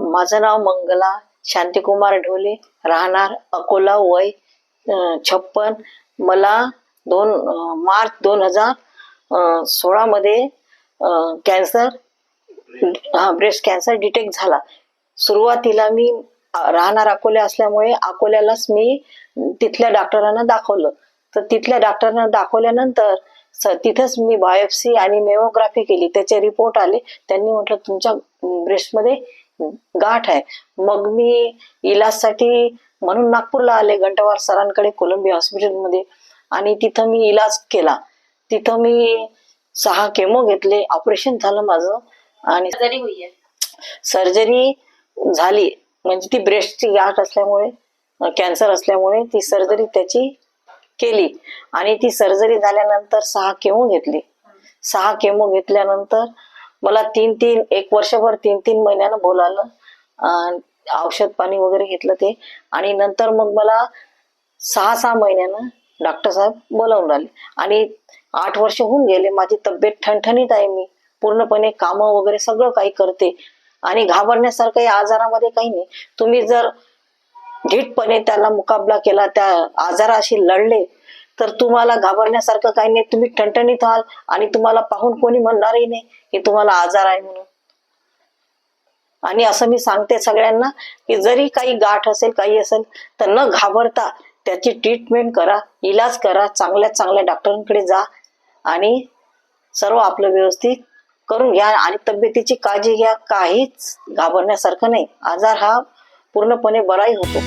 माझं नाव मंगला शांतिकुमार ढोले, राहणार अकोला, वय 56. मला मार्च 2016 मध्ये कॅन्सर ब्रेस्ट कॅन्सर डिटेक्ट झाला. सुरुवातीला मी राहणार अकोला असल्यामुळे अकोल्यालाच मी तिथल्या डॉक्टरांना दाखवलं. तर तिथल्या डॉक्टरांना दाखवल्यानंतर तिथंच मी बायोप्सी आणि मेमोग्राफी केली. त्याचे रिपोर्ट आले. त्यांनी म्हटलं तुमच्या ब्रेस्टमध्ये गाठ आहे. मग मी इलाजसाठी म्हणून नागपूरला आले, घंटावार सरांकडे कोलंबिया हॉस्पिटलमध्ये, आणि तिथं मी इलाज केला. तिथं मी 6 केमो घेतले. ऑपरेशन झालं माझं आणि सर्जरी झाली. म्हणजे ती ब्रेस्टची गाठ असल्यामुळे, कॅन्सर असल्यामुळे ती सर्जरी त्याची केली. आणि ती सर्जरी झाल्यानंतर 6 केमो घेतली. 6 केमो घेतल्यानंतर मला 1 वर्षभर 3 महिन्यानं बोलावलं. औषध पाणी वगैरे घेतलं ते. आणि नंतर मग मला 6 महिन्यानं डॉक्टर साहेब बोलावून राहिले. आणि 8 वर्ष होऊन गेले. माझी तब्येत ठणठणीत आहे. मी पूर्णपणे कामं वगैरे सगळं काही करते. आणि घाबरण्यासारखं या आजारामध्ये काही नाही. तुम्ही जर धीटपणे त्याला मुकाबला केला, त्या आजाराशी लढले, तर तुम्हाला घाबरण्यासारखं काही नाही. तुम्ही ठणठणीत व्हाल आणि तुम्हाला पाहून कोणी म्हणणारही नाही की तुम्हाला आजार आहे म्हणून. आणि असं मी सांगते सगळ्यांना की जरी काही गाठ असेल, काही असेल, तर न घाबरता त्याची ट्रीटमेंट करा, इलाज करा, चांगल्या चांगल्या डॉक्टरांकडे जा आणि सर्व आपलं व्यवस्थित करून घ्या आणि तब्येतीची काळजी घ्या. काहीच घाबरण्यासारखं नाही. आजार हा पूर्णपणे बराही होतो.